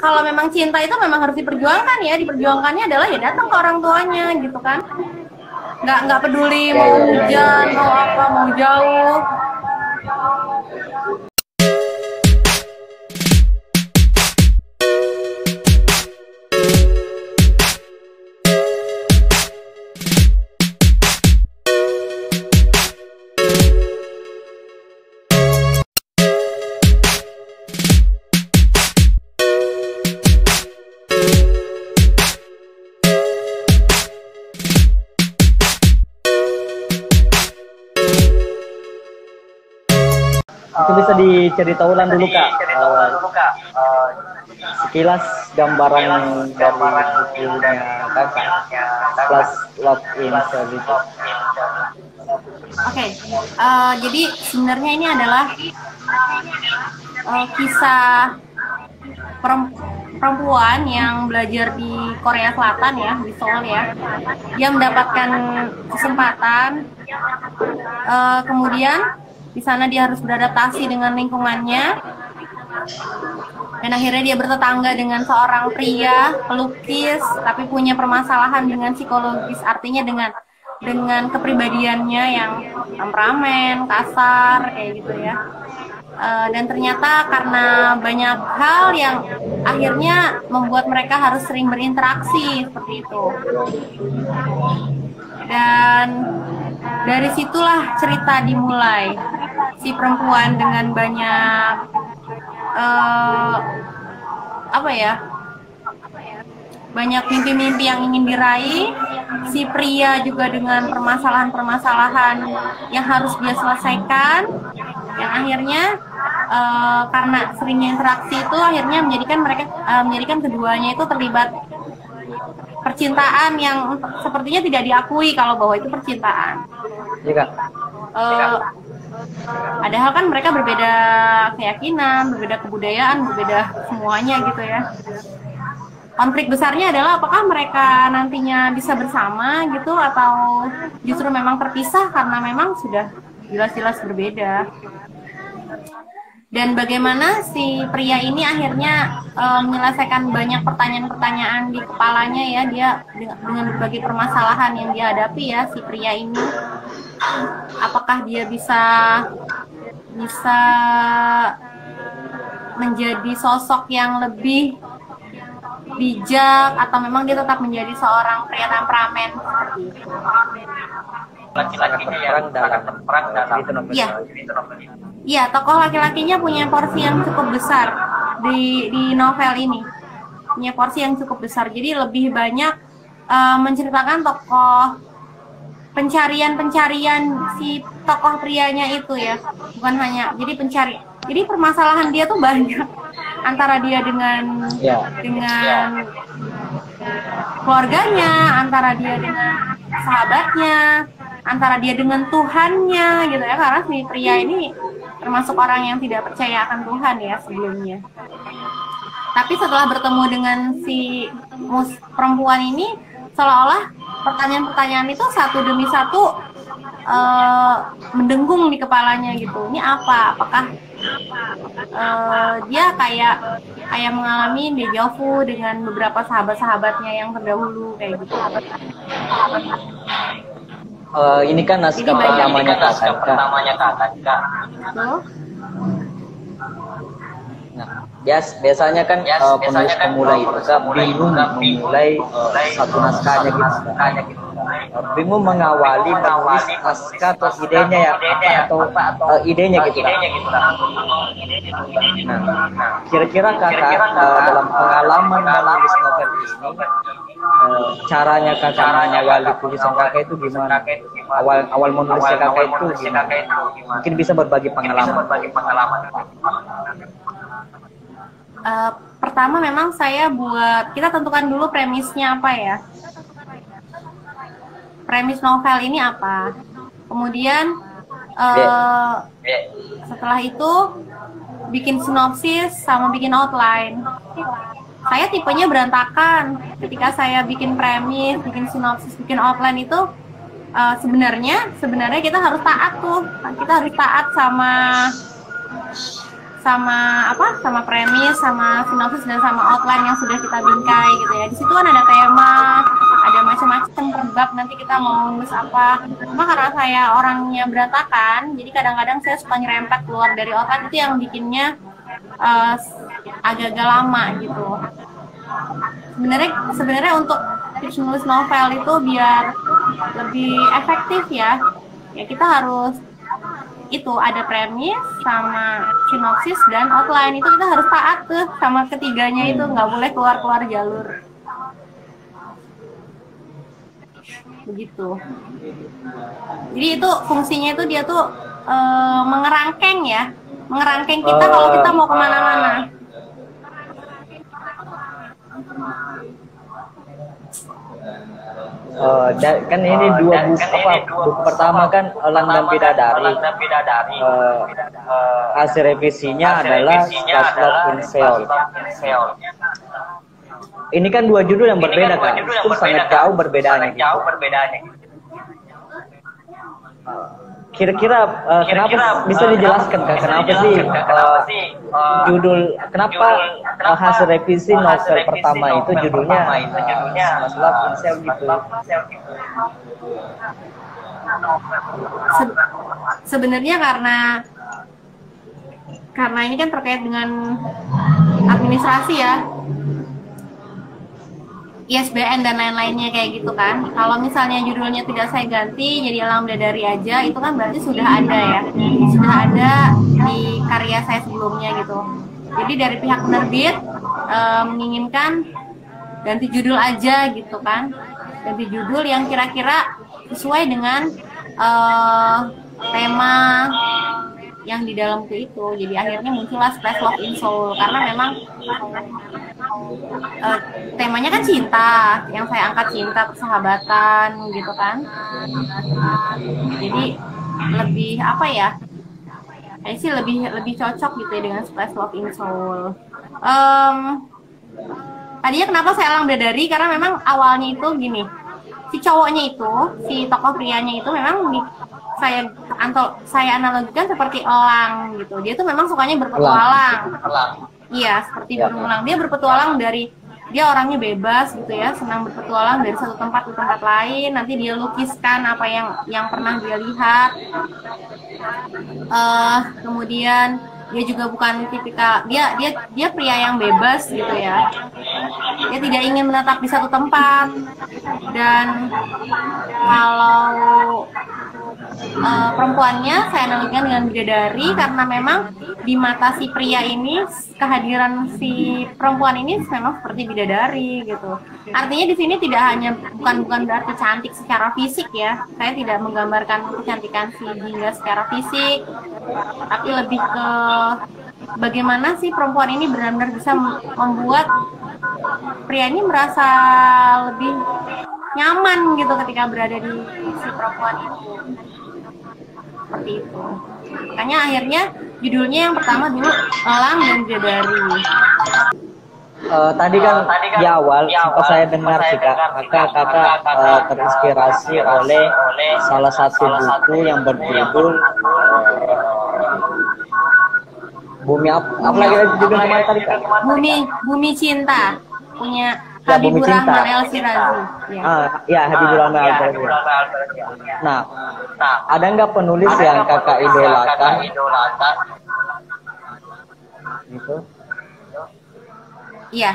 kalau memang cinta itu memang harus diperjuangkan ya, diperjuangkannya adalah ya datang ke orang tuanya gitu kan, nggak peduli mau hujan mau apa mau jauh. Itu bisa diceritakan dulu Kak, sekilas gambaran dari bukunya Kakak, Last Love in Servitude. Oke, jadi sebenarnya ini adalah kisah perempuan yang belajar di Korea Selatan ya, di Seoul ya. Dia mendapatkan kesempatan, kemudian di sana dia harus beradaptasi dengan lingkungannya, dan akhirnya dia bertetangga dengan seorang pria pelukis, tapi punya permasalahan dengan psikologis, artinya dengan kepribadiannya yang temperamen, kasar, kayak gitu ya. Dan ternyata karena banyak hal yang akhirnya membuat mereka harus sering berinteraksi seperti itu. Dan dari situlah cerita dimulai. Si perempuan dengan banyak banyak mimpi-mimpi yang ingin diraih, si pria juga dengan permasalahan-permasalahan yang harus dia selesaikan, yang akhirnya karena seringnya interaksi itu akhirnya menjadikan keduanya itu terlibat percintaan yang sepertinya tidak diakui kalau bahwa itu percintaan. Iya Kak. Padahal kan mereka berbeda keyakinan, berbeda kebudayaan, berbeda semuanya gitu ya. Konflik besarnya adalah apakah mereka nantinya bisa bersama gitu atau justru memang terpisah karena memang sudah jelas-jelas berbeda. Dan bagaimana si pria ini akhirnya menyelesaikan banyak pertanyaan-pertanyaan di kepalanya ya, dia dengan berbagai permasalahan yang dia hadapi ya, si pria ini. Apakah dia bisa menjadi sosok yang lebih bijak atau memang dia tetap menjadi seorang pria temperamen seperti itu. Laki-lakinya yang berperang dalam itu novel. Iya, tokoh laki-lakinya punya porsi yang cukup besar di novel ini. Punya porsi yang cukup besar. Jadi lebih banyak menceritakan tokoh pencarian si tokoh prianya itu ya. Bukan hanya jadi permasalahan dia tuh banyak antara dia dengan keluarganya, antara dia dengan sahabatnya, antara dia dengan Tuhannya gitu ya, karena si pria ini termasuk orang yang tidak percaya akan Tuhan ya sebelumnya. Tapi setelah bertemu dengan si perempuan ini, seolah-olah pertanyaan-pertanyaan itu satu demi satu mendengung di kepalanya gitu. Ini apa? Apakah dia kayak mengalami deja vu dengan beberapa sahabat-sahabatnya yang terdahulu kayak gitu. Ini kan naskah pertamanya Kak. Nah, biasanya kan penulis pemula itu Kak bingung memulai satu naskahnya gitu. Bingung mengawali menulis naskah atau idenya idenya gitu. Nah, kira-kira Kakak dalam pengalaman menulis novel ini, caranya Kakak mengawali tulisan Kakak itu gimana? Awal menulisnya Kakak itu gimana? Mungkin bisa berbagi pengalaman. Pertama memang kita tentukan dulu premisnya apa ya. Premis novel ini apa. Kemudian setelah itu bikin sinopsis sama bikin outline. Saya tipenya berantakan. Ketika saya bikin premis, bikin sinopsis, bikin outline itu sebenarnya kita harus taat tuh. Kita harus taat sama apa, sama premis, sama sinopsis, dan sama outline yang sudah kita bingkai gitu ya. Di situ kan ada tema, ada macam-macam per bab, nanti kita mau nulis apa. Cuma karena saya orangnya berantakan, jadi kadang-kadang saya suka nyerempet keluar dari outline, itu yang bikinnya agak-agak lama gitu. Sebenarnya untuk tips nulis novel itu biar lebih efektif ya kita harus itu ada premis sama sinopsis dan outline, itu kita harus taat tuh sama ketiganya, itu nggak boleh keluar jalur begitu. Jadi itu fungsinya itu dia tuh mengerangkeng kita kalau kita mau kemana-mana. Kan ini dua buku pertama kan Elang dan Bidadari. Hasil revisinya adalah Last Love in Seoul. Ini kan dua judul yang berbeda kan, itu sangat jauh perbedaannya. Kira-kira kenapa bisa dijelaskan Kak, kenapa sih judul, kenapa hasil revisi novel pertama itu judulnya Last Love in Seoul gitu? Sebenarnya karena ini kan terkait dengan administrasi ya, ISBN dan lain-lainnya kayak gitu kan. Kalau misalnya judulnya tidak saya ganti jadi Elang Bidadari aja, itu kan berarti sudah ada ya, sudah ada di karya saya sebelumnya gitu. Jadi dari pihak penerbit menginginkan ganti judul aja gitu kan, ganti judul yang kira-kira sesuai dengan tema yang di dalam buku itu. Jadi akhirnya muncullah Last Love in Seoul, karena memang temanya kan cinta, yang saya angkat cinta, persahabatan gitu kan. Jadi lebih apa ya, kayaknya sih lebih cocok gitu ya dengan Last Love in Seoul. Tadinya kenapa saya Elang Bidadari, karena memang awalnya itu gini, si cowoknya itu, si tokoh prianya itu memang saya analogikan seperti elang gitu. Dia tuh memang sukanya berpetualang. Iya, seperti burung elang. Dia berpetualang dia orangnya bebas gitu ya, senang berpetualang dari satu tempat ke tempat lain. Nanti dia lukiskan apa yang pernah dia lihat. Kemudian dia juga bukan tipikal, dia pria yang bebas gitu ya. Dia tidak ingin menetap di satu tempat. Dan kalau perempuannya saya analogikan dengan bidadari, karena memang di mata si pria ini kehadiran si perempuan ini memang seperti bidadari gitu. Artinya di sini tidak hanya bukan berarti cantik secara fisik ya. Saya tidak menggambarkan kecantikan si Jingga secara fisik, tapi lebih ke bagaimana sih perempuan ini benar-benar bisa membuat pria ini merasa lebih nyaman gitu ketika berada di si perempuan itu. Seperti itu. Makanya akhirnya judulnya yang pertama dulu Elang dan Bidadari. Tadi kan di awal sempat saya dengar sih kakak terinspirasi oleh salah satu buku yang berjudul Bumi apa lagi judul namanya tadi Kak? Bumi Cinta, punya Ya, Habibur Rahman El Shirazi. Ya, Habibur Rahman El Shirazi. Nah, ada nggak penulis yang kakak idolakan? Gitu. Iya.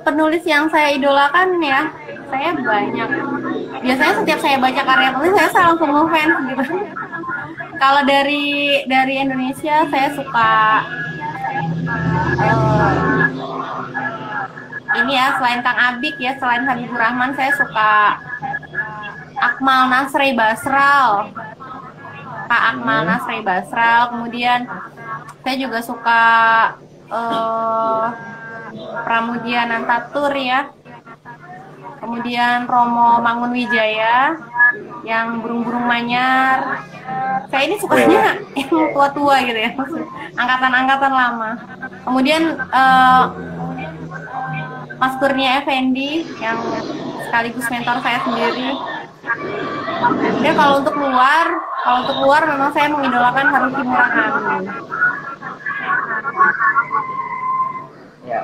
Penulis yang saya idolakan ya, saya banyak. Biasanya setiap saya baca karya penulis, saya langsung ngefans gitu. Kalau dari Indonesia, saya suka ini ya, selain Kang Abik ya, selain Habibur Rahman, saya suka Akmal Nasrey Basral, Kak Akmal Nasrey Basral. Kemudian saya juga suka Pramudia Nantatur ya. Kemudian Romo Mangunwijaya yang burung-burung manyar. Saya ini sukanya yang tua-tua gitu ya, angkatan-angkatan lama. Kemudian Mas Kurnia Effendi yang sekaligus mentor saya sendiri. Dan kalau untuk luar memang saya mengidolakan Haruki Murakami. Ya.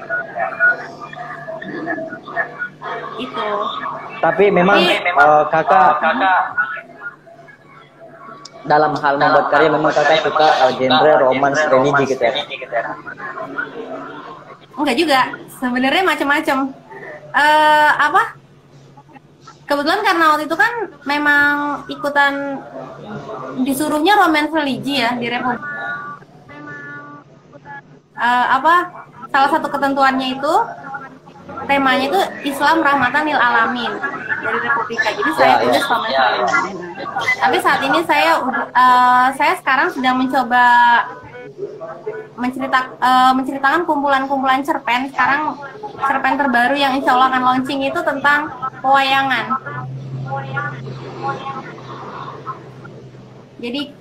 Itu. Tapi memang kakak dalam hal membuat karya memang kakak suka genre romance religi gitu ya? Enggak juga, sebenarnya macam-macam. Apa? Kebetulan karena waktu itu kan memang ikutan disuruhnya romance religi ya di Republik. Apa? Salah satu ketentuannya itu temanya itu Islam rahmatan lil alamin dari Republika. Jadi saya tulis romance religi. Tapi saat ini saya sekarang sedang mencoba menceritakan kumpulan-kumpulan cerpen. Sekarang cerpen terbaru yang insya Allah akan launching itu tentang pewayangan. Jadi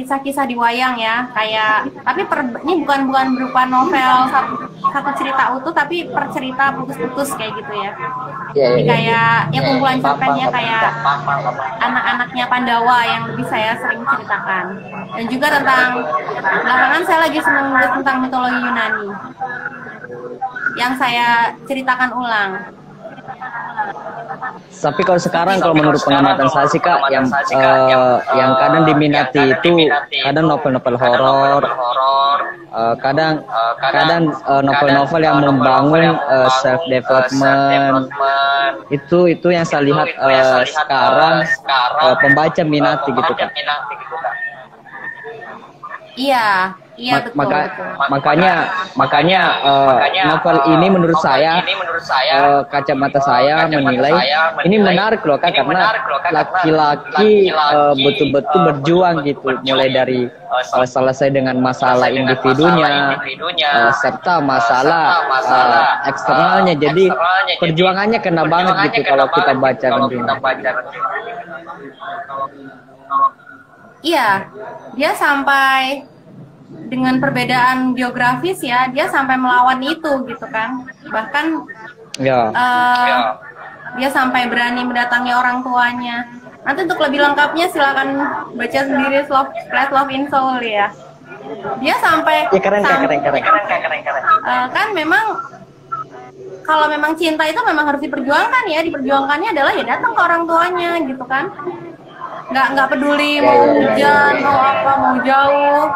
kisah-kisah di wayang ya, kayak tapi ini bukan berupa novel satu cerita utuh, tapi per cerita putus-putus kayak gitu ya. Jadi kayak ya kumpulan cerpennya kayak anak-anaknya Pandawa yang lebih saya sering ceritakan. Dan juga belakangan saya lagi senang nulis tentang mitologi Yunani yang saya ceritakan ulang. Tapi kalau sekarang kalau menurut pengamatan saya sih Kak, yang kadang diminati itu kadang novel-novel horor, kadang novel-novel yang membangun self development. Itu yang saya lihat sekarang pembaca minati gitu Kak. Iya, betul. Makanya novel ini menurut saya, kacamata saya menilai ini menarik loh Kak, karena laki-laki betul-betul berjuang gitu, mulai dari selesai dengan masalah individunya, serta masalah eksternalnya. Jadi perjuangannya kena banget gitu kalau kita baca ini. Iya, dia sampai dengan perbedaan geografis ya, dia sampai melawan itu gitu kan. Bahkan dia sampai berani mendatangi orang tuanya. Nanti untuk lebih lengkapnya silakan baca sendiri Flat Love in Soul ya. Dia sampai keren. Kan memang kalau memang cinta itu memang harus diperjuangkan ya. Diperjuangkannya adalah ya datang ke orang tuanya gitu kan. Nggak peduli mau hujan, mau apa, mau jauh.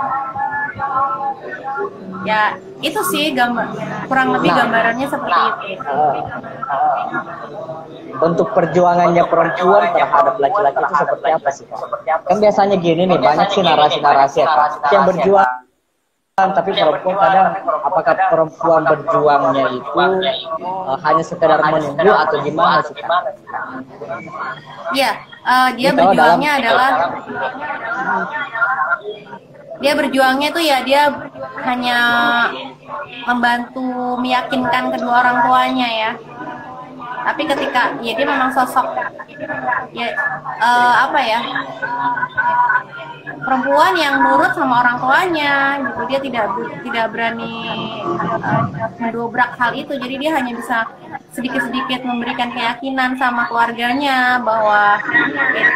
Ya itu sih kurang lebih gambarannya seperti itu. Untuk perjuangannya perempuan terhadap laki-laki itu seperti apa sih? Kan biasanya gini nih, banyak sih narasi-narasi yang berjuang, tapi perempuan kadang, apakah perempuan berjuangnya itu hanya sekedar menunggu atau gimana sih? Iya, dia berjuangnya adalah tuh ya, dia hanya membantu meyakinkan kedua orang tuanya ya. Tapi ketika ya dia memang sosok ya perempuan yang nurut sama orang tuanya gitu. Dia tidak berani mendobrak hal itu. Jadi dia hanya bisa sedikit-sedikit memberikan keyakinan sama keluarganya bahwa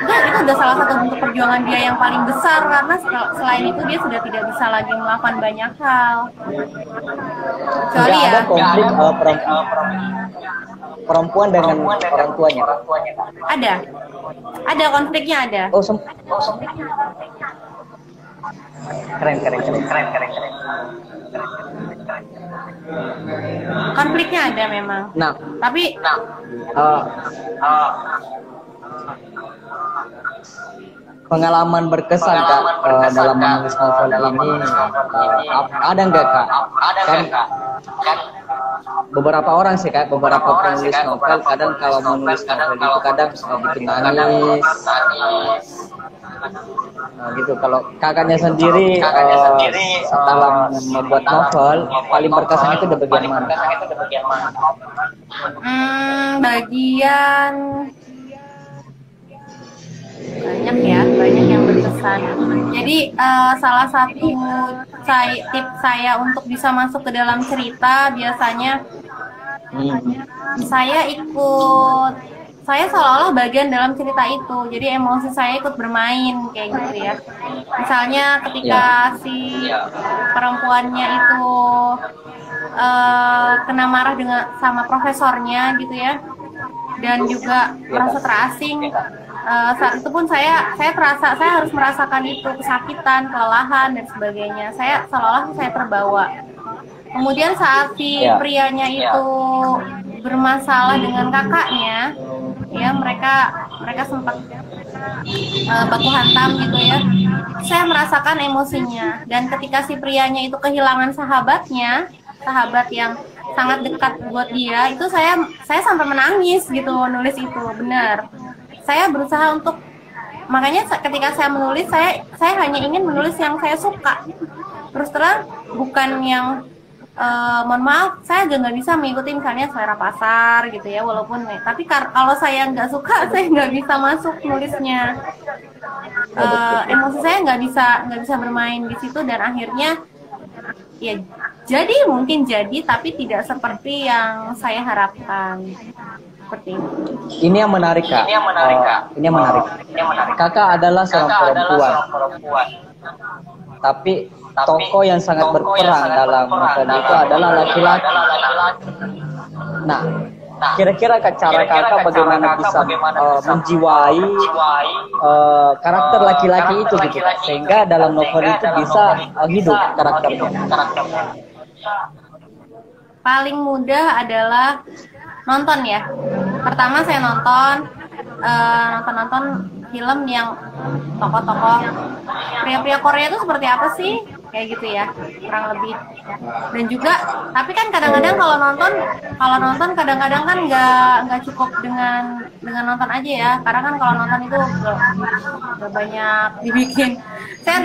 itu udah salah satu bentuk perjuangan dia yang paling besar, karena selain itu dia sudah tidak bisa lagi melakukan banyak hal. Kecuali ya konflik perempuan dengan orang tuanya. Ada konfliknya ada. Keren. Konfliknya ada memang. Tapi pengalaman berkesan Kak dalam menulis novel ini ada nggak Kak? Kan beberapa orang sih Kak, beberapa penulis novel kadang kalau menulis novel itu kadang bikin nangis. Gitu. Kalau kakaknya sendiri dalam membuat novel paling berkesan itu di bagian mana? Bagian banyak yang berkesan. Jadi salah satu tips saya untuk bisa masuk ke dalam cerita biasanya saya seolah-olah bagian dalam cerita itu, jadi emosi saya ikut bermain kayak gitu ya. Misalnya ketika si perempuannya itu kena marah dengan sama profesornya gitu ya, dan juga merasa terasing. Saat itu pun saya harus merasakan itu, kesakitan, kelelahan dan sebagainya. Saya seolah-olah saya terbawa. Kemudian saat si prianya itu bermasalah dengan kakaknya, ya mereka sempat baku hantam gitu ya. Saya merasakan emosinya, dan ketika si prianya itu kehilangan sahabatnya, sahabat yang sangat dekat buat dia, itu saya sampai menangis gitu nulis itu. Benar, saya berusaha untuk, makanya ketika saya menulis, saya hanya ingin menulis yang saya suka. Terus terang, bukan yang mohon maaf, saya juga nggak bisa mengikuti misalnya selera pasar gitu ya, walaupun tapi kalau saya nggak suka, saya nggak bisa masuk nulisnya. Emosi saya nggak bisa bermain di situ, dan akhirnya ya mungkin jadi, tapi tidak seperti yang saya harapkan. Seperti itu. Ini yang menarik, Kak. Ini yang menarik. Kakak adalah seorang perempuan. Tapi tokoh yang sangat berperan dalam novel itu adalah laki-laki. Nah, kira-kira cara kakak bagaimana bisa menjiwai karakter laki-laki itu gitu, sehingga dalam novel itu bisa hidup karakternya? Paling mudah adalah nonton ya. Pertama saya nonton film yang tokoh-tokoh pria-pria Korea itu seperti apa sih, kayak gitu ya, kurang lebih. Dan juga, tapi kan kadang-kadang kalau nonton kadang-kadang kan nggak cukup dengan nonton aja ya, karena kan kalau nonton itu udah banyak dibikin. Saya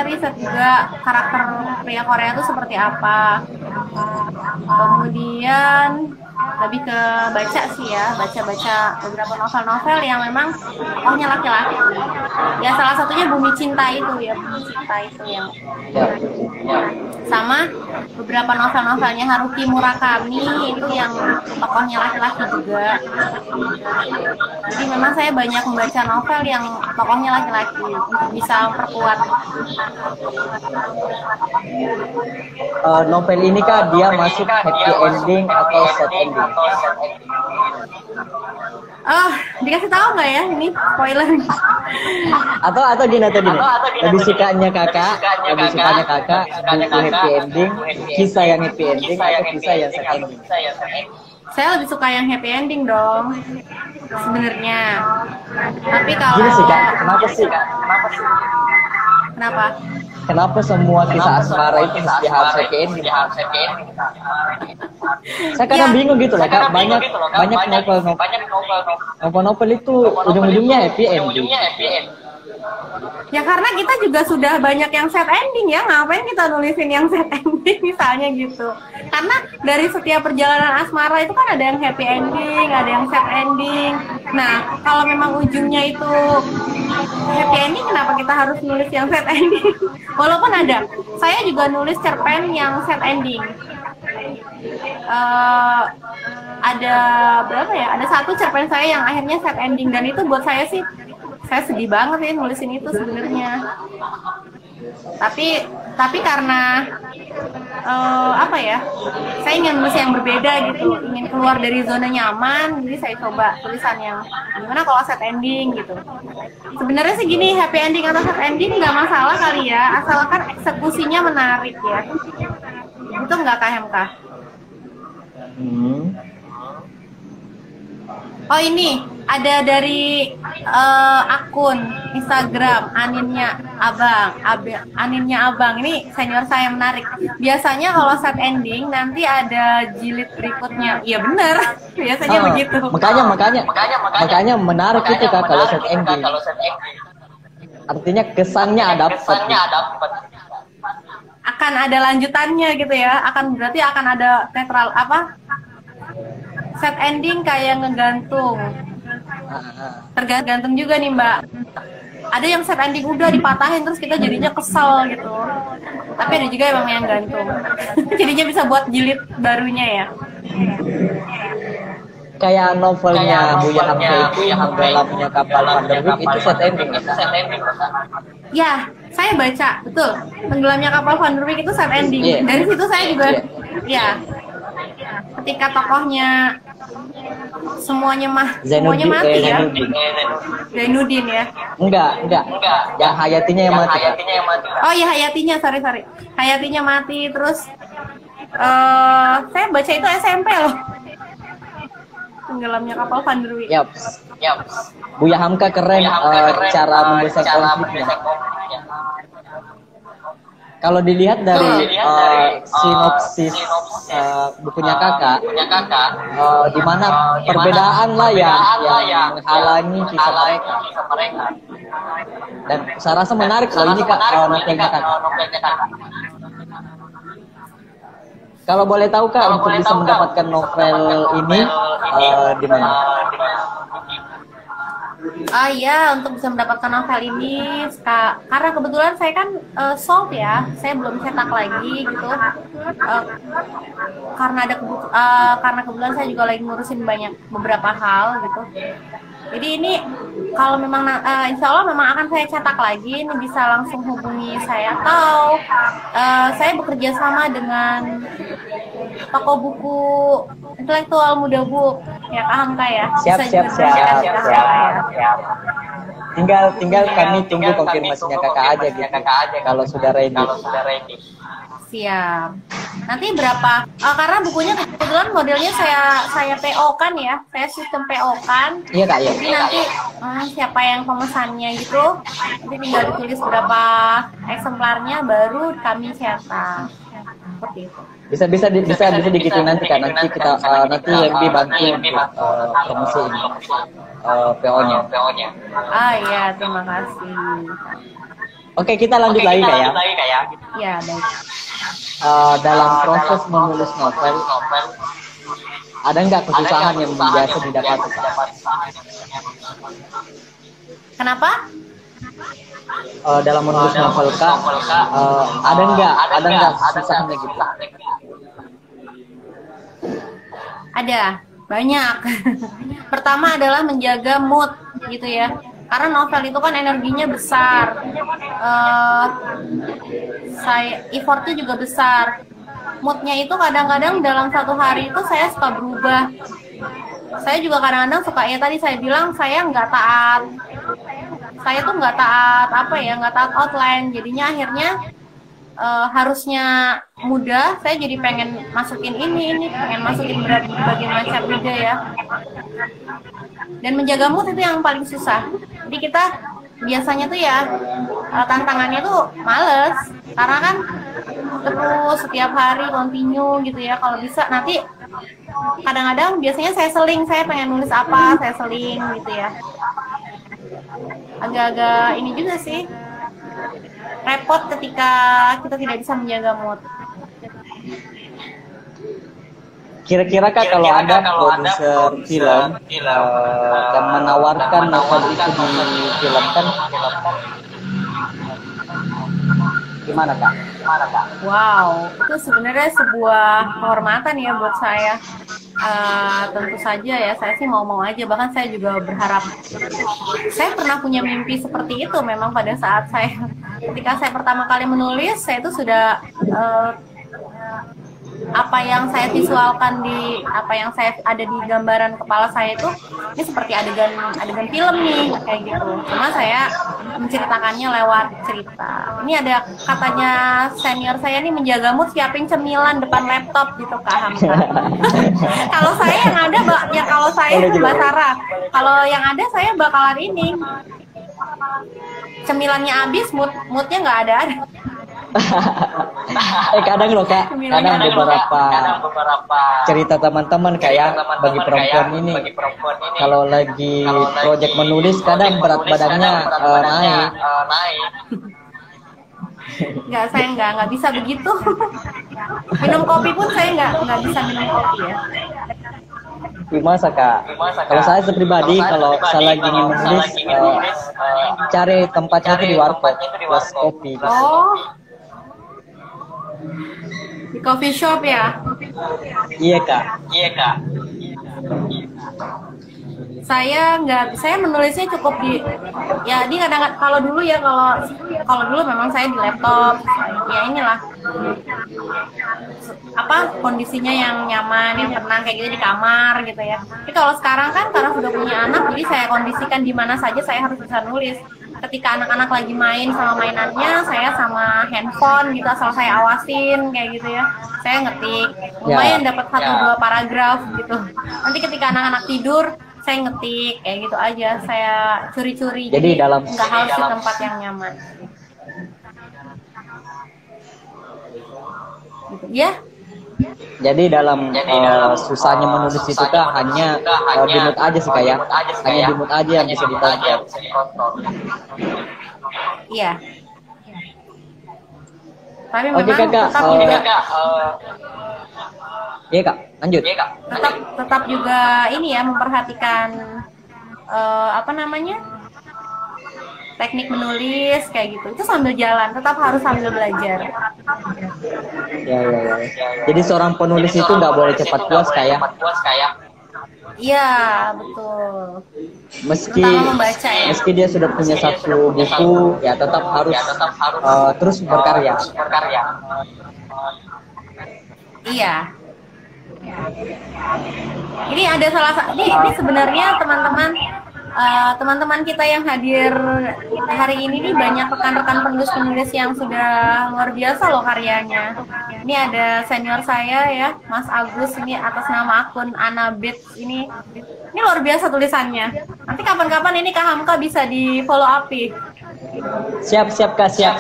riset juga karakter pria Korea itu seperti apa. Kemudian lebih ke baca sih ya, baca beberapa novel-novel yang memang tokohnya laki-laki. Ya salah satunya Bumi Cinta itu ya, yang sama beberapa novel-novelnya Haruki Murakami itu yang tokohnya laki-laki juga. Jadi memang saya banyak membaca novel yang tokohnya laki-laki untuk bisa memperkuat. Novel ini Kak, dia masuk happy ending atau sad ending? Dikasih tahu nggak ya ini spoiler? Atau gini, lebih sukanya kakak buku happy ending, kisah yang happy ending, atau kisah yang sad ending? Saya lebih suka yang happy ending dong sebenarnya. Tapi kalau gini sih Kak, kenapa? Kenapa semua kisah asmara itu mesti harus happy ending? Saya kadang bingung gitu loh Kak, banyak novel itu ujung-ujungnya happy ending. Ya karena kita juga sudah banyak yang sad ending ya, ngapain kita nulisin yang sad ending misalnya gitu. Karena dari setiap perjalanan asmara itu kan ada yang happy ending, ada yang sad ending. Nah, kalau memang ujungnya itu happy ending, kenapa kita harus nulis yang sad ending? Walaupun saya juga nulis cerpen yang sad ending. Ada berapa ya? Ada satu cerpen saya yang akhirnya sad ending, dan itu buat saya sih, saya sedih banget ya nulisin itu sebenarnya. Tapi karena saya ingin nulis yang berbeda gitu, ingin keluar dari zona nyaman, jadi saya coba tulisan yang gimana kalau sad ending gitu. Sebenarnya sih gini, happy ending atau sad ending nggak masalah kali ya, asalkan eksekusinya menarik ya. Itu nggak KMK. Oh ini ada dari akun Instagram Aninnya Abang. Ini senior saya menarik. Biasanya kalau set ending nanti ada jilid berikutnya. Iya benar. Biasanya begitu. Makanya menarik itu Kak kalau set ending. Artinya kesannya dapat. Akan ada lanjutannya gitu ya. Berarti akan ada netral set ending kayak ngegantung. Tergantung juga nih Mbak. Ada yang set ending udah dipatahin terus kita jadinya kesel gitu. Tapi ada juga emang yang gantung. Jadinya bisa buat jilid barunya ya. Kayak novelnya Buya Hamka itu yang dalamnya kapal Van der Wijk itu set ending. Ya, saya baca betul. Tenggelamnya kapal Van der Wijk itu set ending. Dari situ saya juga Ya, ketika tokohnya semuanya Zainuddin, mati ya. Zainuddin. Zainuddin ya. Enggak. Yang Hayatinya yang mati. Oh iya, Hayatinya, sorry. Hayatinya mati, terus saya baca itu SMP loh. Tenggelamnya kapal Van der Wijk. Yap. Buya Hamka keren, cara membesar konfliknya. Kalau dilihat dari sinopsis bukunya kakak, di mana perbedaan lah yang menghalangi kisah mereka. Dan saya rasa menarik kalau ini kak novelnya kakak. Kalau boleh tahu kak, untuk bisa mendapatkan novel ini di mana? Iya, untuk bisa mendapatkan novel ini, karena kebetulan saya kan sold ya, saya belum cetak lagi gitu. Karena kebetulan saya juga lagi ngurusin beberapa hal gitu. Jadi ini kalau memang insya Allah memang akan saya cetak lagi, ini bisa langsung hubungi saya, atau saya bekerja sama dengan toko buku intelektual Muda Book ya, Kak Hamka ya. Siap. Tinggal kami tunggu konfirmasinya kakak aja gitu. Kalau sudah ready. Siap. Nanti berapa? Karena bukunya kebetulan modelnya saya PO kan ya, saya sistem PO kan. Iya kak, iya. Jadi nanti siapa yang pemesannya gitu, nanti tinggal ditulis berapa eksemplarnya, baru kami cetak. Seperti itu. Bisa dikitu nanti kan, nanti YMB bantu untuk promosi ini PO-nya. Iya, terima kasih. Oke, kita lanjut lagi kak ya. Ya, baik. Dalam proses menulis novel, ada nggak kesusahan yang biasa didapati? Kenapa? Dalam menulis novel kak, ada nggak kesusahannya gitu? Ada, banyak. Pertama adalah menjaga mood gitu ya. Karena novel itu kan energinya besar, effortnya juga besar. Moodnya itu kadang-kadang dalam satu hari itu saya suka berubah. Saya juga kadang-kadang suka, ya tadi saya bilang saya nggak taat. Saya tuh nggak taat outline. Jadinya akhirnya harusnya mudah, saya jadi pengen masukin pengen masukin berbagai macam ide ya. Dan menjaga mood itu yang paling susah. Jadi kita biasanya tuh ya tantangannya tuh males, karena kan terus setiap hari continue gitu ya. Kalau bisa nanti kadang-kadang biasanya saya pengen nulis apa, saya seling gitu ya. Agak-agak ini juga sih, repot ketika kita tidak bisa menjaga mood. Kira-kira kak, kalau ada produser film yang menawarkan novel itu difilmkan, gimana kak? Wow, itu sebenarnya sebuah kehormatan ya buat saya. Tentu saja ya, saya sih mau aja. Bahkan saya juga berharap, saya pernah punya mimpi seperti itu. Memang pada saat ketika saya pertama kali menulis, saya itu sudah apa yang saya visualkan apa yang saya ada di gambaran kepala saya itu, ini seperti adegan film nih kayak gitu. Cuma saya menceritakannya lewat cerita. Ini ada katanya senior saya nih, menjaga mood siapin cemilan depan laptop gitu Kak Hamka. Kalau saya yang ada kalau saya Mbak Sarah, kalau yang ada saya bakalan ini, cemilannya habis, moodnya nggak ada. Kadang loh kak, kadang beberapa cerita teman-teman kayak bagi perempuan ini, kalau lagi project menulis kadang berat badannya naik. Saya nggak bisa begitu. Minum kopi pun saya nggak bisa minum kopi ya. Masa kak? Kalau saya pribadi, kalau saya lagi menulis, cari tempatnya itu di warkop, plus kopi. Oh, di coffee shop ya? Iya kak. Saya menulisnya cukup di kadang-kadang, kalau dulu memang saya di laptop ya, inilah apa kondisinya yang nyaman, yang tenang kayak gitu di kamar gitu ya. Tapi kalau sekarang kan karena sudah punya anak, jadi saya kondisikan di mana saja saya harus bisa nulis. Ketika anak-anak lagi main sama mainannya, saya sama handphone gitu asal saya awasin kayak gitu ya. Saya ngetik, lumayan dapat 1-2 paragraf gitu. Nanti ketika anak-anak tidur, saya ngetik kayak gitu aja. Saya curi-curi. Jadi nggak harus di tempat yang nyaman. Gitu. Ya. Jadi dalam susahnya menulis itu kak hanya di mood aja sih kayak hanya di mood aja yang bisa ditonton. Iya. Tapi Oke, memang kakak, tetap juga iya kak, lanjut. tetap juga ini ya memperhatikan apa namanya teknik menulis kayak gitu. Itu sambil jalan, tetap harus sambil belajar. Ya. Jadi seorang penulis itu nggak boleh cepat puas kayak. Iya, betul. Meski membaca, ya. meski dia sudah punya satu buku, ya tetap harus terus berkarya. Iya. Ini ada ini sebenarnya teman-teman kita yang hadir hari ini nih banyak rekan-rekan penulis-penulis yang sudah luar biasa loh karyanya. Ini ada senior saya ya, Mas Agus, ini atas nama akun Anabit ini luar biasa tulisannya. Nanti kapan-kapan ini Kak Hamka bisa di follow up. Siap kak, siap.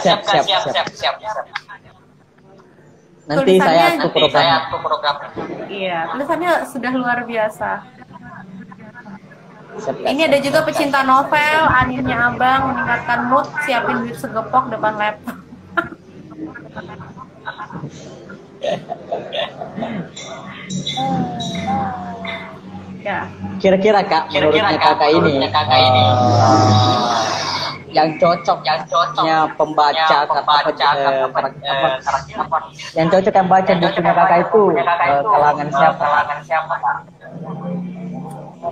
Nanti saya atur programnya. Iya, tulisannya sudah luar biasa. Ini ada juga pecinta novel, animnya abang, meningkatkan mood, siapin duit segepok depan laptop. Ya. Kira-kira kak, menurutnya kakak ini yang cocoknya pembaca yang cocok yang baca bukunya kakak itu kalangan siapa?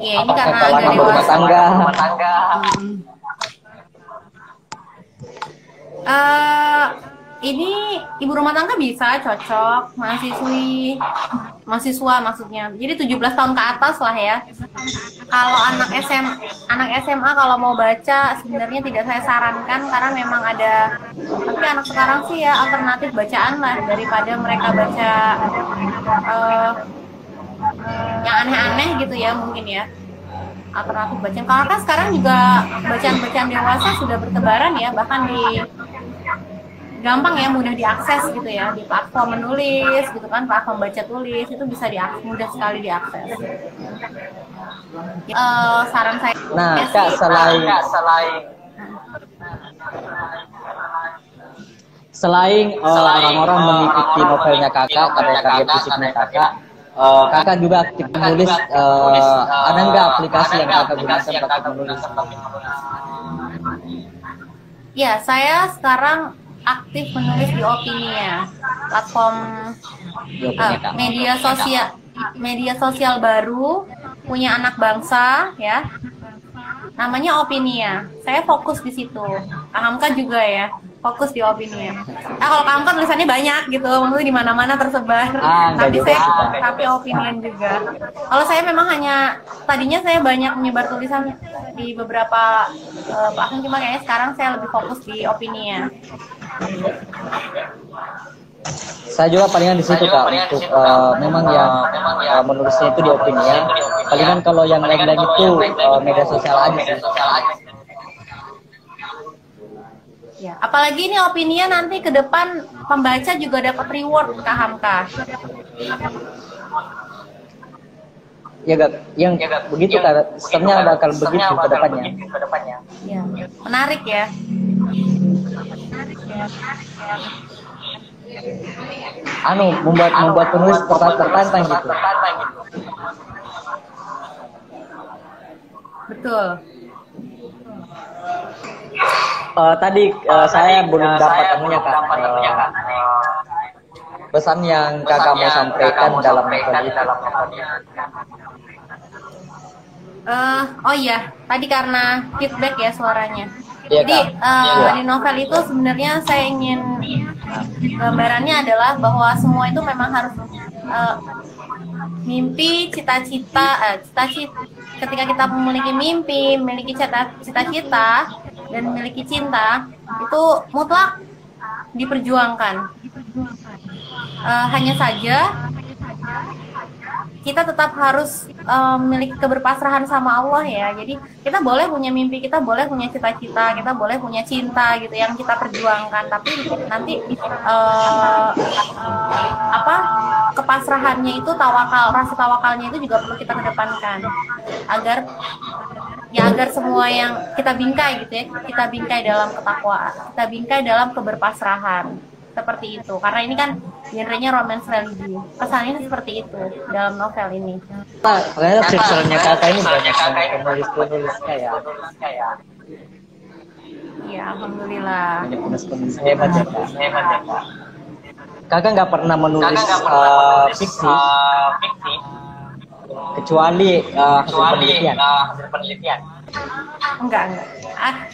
Iya, ini karena agak dewasa. Rumah tangga. Ini ibu rumah tangga bisa cocok, mahasiswa maksudnya. Jadi 17 tahun ke atas lah ya. Kalau anak SMA kalau mau baca sebenarnya tidak saya sarankan karena memang ada, tapi anak sekarang sih ya alternatif bacaan lah daripada mereka baca yang aneh-aneh gitu ya mungkin ya, alternatif bacaan. Karena kan sekarang juga bacaan-bacaan dewasa sudah bertebaran ya, bahkan gampang ya, mudah diakses gitu ya, di platform menulis gitu kan, platform baca tulis itu bisa mudah sekali diakses. Saran saya. Nah, Kak, selain orang-orang mengikuti novelnya kakak, karya fisiknya kakak, kakak juga aktif menulis. Ada nggak aplikasi yang kakak gunakan untuk menulis? Ya, saya sekarang aktif menulis di Opinia, platform media sosial baru punya anak bangsa ya, namanya Opinia. Saya fokus di situ. Kak Hamka juga ya, fokus di Opinia. Nah, kalau Kak Hamka tulisannya banyak gitu, maksudnya di mana-mana tersebar. Tapi Opinian juga. Kalau saya memang tadinya saya banyak menyebar tulisan di beberapa platform, cuma kayaknya sekarang saya lebih fokus di Opinia. Saya juga palingan di situ kak, untuk memang yang menulisnya itu di Opinia. Palingan kalau yang lain-lain itu media sosial aja sih. Ya, apalagi ini Opinia nanti ke depan pembaca juga dapat reward Kak Hamka. Ya gak, yang begitu kak, sistemnya bakal begitu ke depannya. Ya, menarik ya. Membuat penulis tertantang gitu. Betul. Tadi saya belum dapat anunya kak. Pesan yang kakak mau sampaikan dalam novel itu. Oh iya, tadi karena feedback ya suaranya. Iya, jadi di novel itu sebenarnya saya ingin Gambarannya adalah bahwa semua itu memang harus mimpi, cita-cita, ketika kita memiliki mimpi, memiliki cita-cita, dan memiliki cinta, itu mutlak diperjuangkan. Hanya saja kita tetap harus memiliki keberpasrahan sama Allah ya. Jadi kita boleh punya mimpi, kita boleh punya cita-cita, kita boleh punya cinta gitu yang kita perjuangkan. Tapi nanti kepasrahannya itu rasa tawakalnya itu juga perlu kita kedepankan agar semua yang kita bingkai gitu ya, kita bingkai dalam ketakwaan, kita bingkai dalam keberpasrahan. Seperti itu, karena ini kan genrenya romance religi, pesannya seperti itu dalam novel ini. Ternyata circle-nya kakak ini banyak penulis-penulis kayak. Iya, alhamdulillah. Banyak penulis-penulis hebat ya kak. Kakak nggak pernah menulis fiksi, kecuali hasil penelitian. Enggak.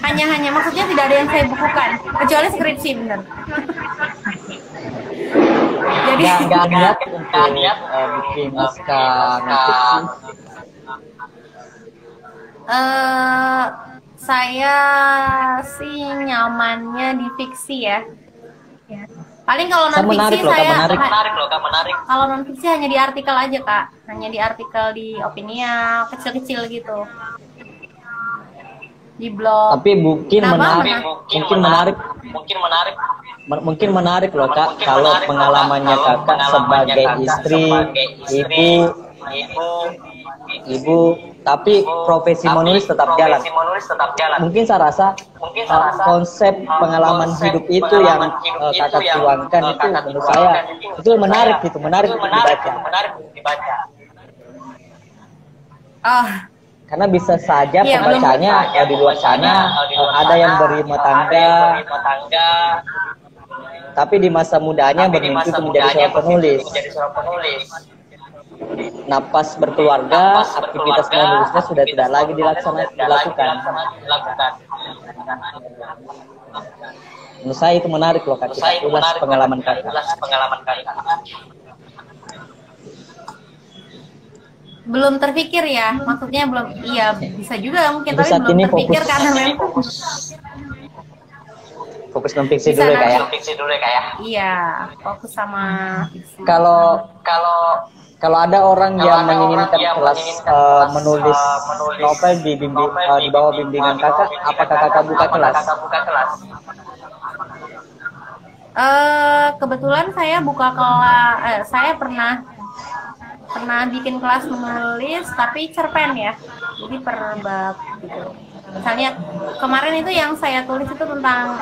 Hanya maksudnya tidak ada yang saya bukukan, kecuali skripsi, benar. Jadi nggak niat untuk bikin naskah fiksi. Saya sih nyamannya di fiksi ya. Paling kalau non fiksi menarik. Kalau non fiksi hanya di artikel aja kak, hanya di artikel di Opinia kecil-kecil gitu. Di blog. Tapi mungkin menarik loh kak kalau pengalamannya kakak sebagai istri, ibu, tapi profesi menulis tetap jalan. Mungkin saya rasa konsep pengalaman hidup itu yang kakak tuangkan itu menurut saya itu menarik untuk dibaca. Karena bisa saja pembacanya di luar sana ada yang berumah tangga, tapi di masa mudanya bermimpi untuk menjadi seorang penulis. Nah pas berkeluarga, aktivitas menulisnya sudah tidak lagi dilakukan. Menurut saya itu menarik loh kak, kita ulas pengalaman kakak. Belum terpikir ya, maksudnya belum, iya bisa juga mungkin, tapi saat belum ini terpikir karena memang fokus non fiksi dulu ya kak. Iya, fokus sama fiksi. Kalau ada orang yang menginginkan kelas menulis novel di bawah bimbingan kakak, apakah kakak buka kelas? Kebetulan saya buka kelas, saya pernah bikin kelas menulis tapi cerpen ya, jadi per bab gitu. Misalnya kemarin itu yang saya tulis itu tentang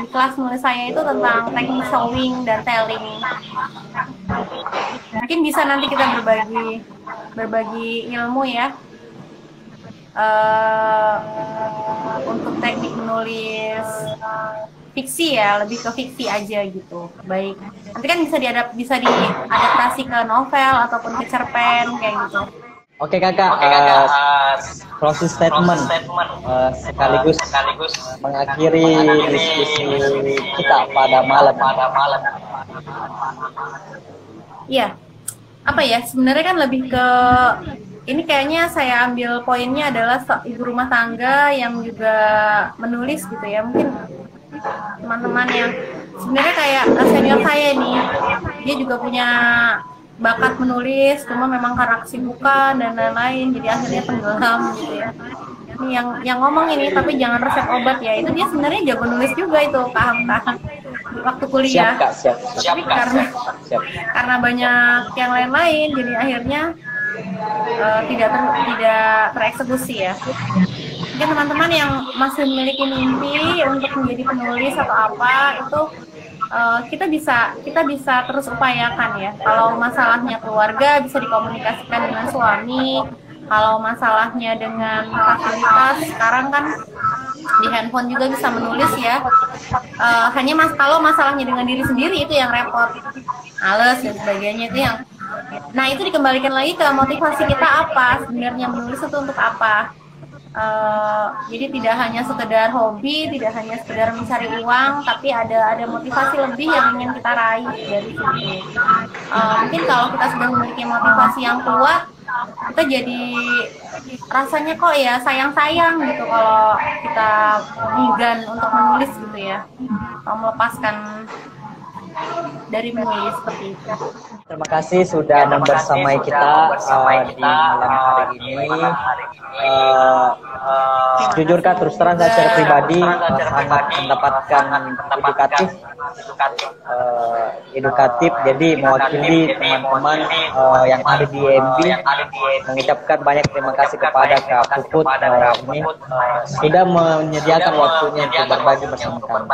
di kelas menulis saya itu tentang teknik showing dan telling. Mungkin bisa nanti kita berbagi ilmu ya untuk teknik menulis fiksi ya, lebih ke fiksi aja gitu. Baik, nanti kan bisa diadaptasi ke novel ataupun ke cerpen kayak gitu. Oke kakak, closing statement sekaligus mengakhiri diskusi kita pada malam. Iya, apa ya? Sebenarnya kan lebih ke ini, kayaknya saya ambil poinnya adalah ibu rumah tangga yang juga menulis gitu ya. Mungkin teman-teman yang sebenarnya kayak senior saya nih, dia juga punya bakat menulis, cuma memang karena kesibukan dan lain-lain jadi akhirnya tenggelam gitu ya. Ini yang ngomong ini, tapi jangan resep obat ya, itu dia sebenarnya jago nulis juga itu Kak waktu kuliah. Siap. Tapi karena banyak yang lain-lain jadi akhirnya tidak tereksekusi ya. Mungkin teman-teman yang masih memiliki mimpi untuk menjadi penulis atau apa itu kita bisa terus upayakan ya. Kalau masalahnya keluarga bisa dikomunikasikan dengan suami. Kalau masalahnya dengan fasilitas, sekarang kan di handphone juga bisa menulis ya. Kalau masalahnya dengan diri sendiri itu yang repot, males dan sebagainya itu yang. Nah itu dikembalikan lagi ke motivasi kita apa sebenarnya, menulis itu untuk apa. Jadi tidak hanya sekedar hobi, tidak hanya sekedar mencari uang, tapi ada motivasi lebih yang ingin kita raih dari situ. Mungkin kalau kita sudah memiliki motivasi yang kuat, kita jadi rasanya kok ya sayang-sayang gitu kalau kita enggan untuk menulis gitu ya, melepaskan dari menulis seperti itu. Terima kasih sudah membersamai kita di malam hari ini. Jujur Kak, terus terang saya secara pribadi sangat mendapatkan edukatif, jadi mewakili teman-teman yang ada di EMB mengucapkan banyak terima kasih kepada Kak Puput ini sudah menyediakan waktunya untuk berbagi bersama kami.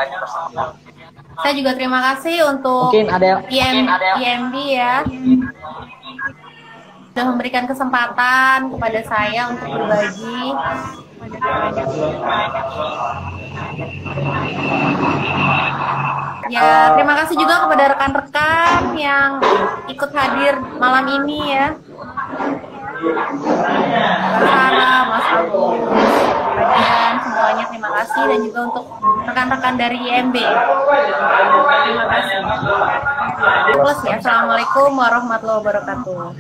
Saya juga terima kasih untuk IMB ya, sudah memberikan kesempatan kepada saya untuk berbagi. Ya, terima kasih juga kepada rekan-rekan yang ikut hadir malam ini ya. Mas Sarah, Mas Agus, bagian semuanya terima kasih, dan juga untuk rekan-rekan dari IMB. Terima kasih. Plus ya, Assalamualaikum warahmatullahi wabarakatuh.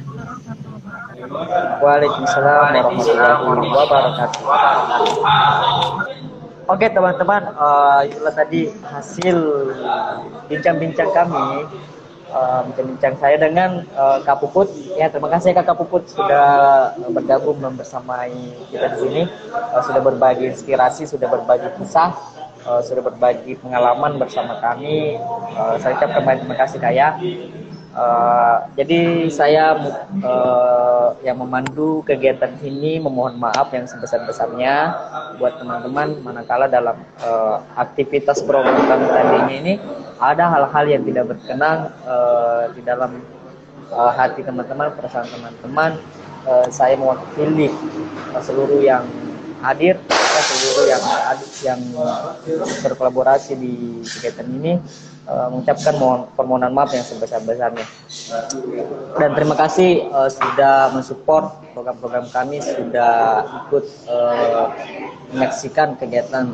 Waalaikumsalam warahmatullahi wabarakatuh. Oke teman-teman, itulah tadi hasil bincang-bincang kami, bincang-bincang saya dengan Kak Puput. Ya, terima kasih Kak Puput sudah bergabung bersama kita di sini, sudah berbagi inspirasi, sudah berbagi kisah, sudah berbagi pengalaman bersama kami. Saya ucapkan banyak terima kasih Kak ya. Jadi saya yang memandu kegiatan ini memohon maaf yang sebesar-besarnya buat teman-teman manakala dalam aktivitas program kami tadi ini ada hal-hal yang tidak berkenan di dalam hati teman-teman, perasaan teman-teman. Saya mewakili seluruh yang hadir, seluruh yang berkolaborasi di kegiatan ini, mengucapkan permohonan maaf yang sebesar-besarnya. Dan terima kasih sudah mensupport program-program kami, sudah ikut menyaksikan kegiatan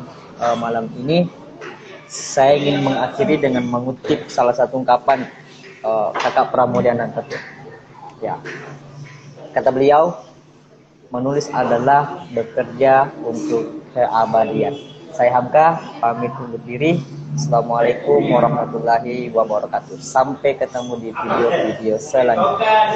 malam ini. Saya ingin mengakhiri dengan mengutip salah satu ungkapan Kakak Pramoedyananta. Ya, kata beliau, menulis adalah bekerja untuk keabadian. Saya Hamka, pamit undur diri. Assalamualaikum warahmatullahi wabarakatuh. Sampai ketemu di video-video selanjutnya.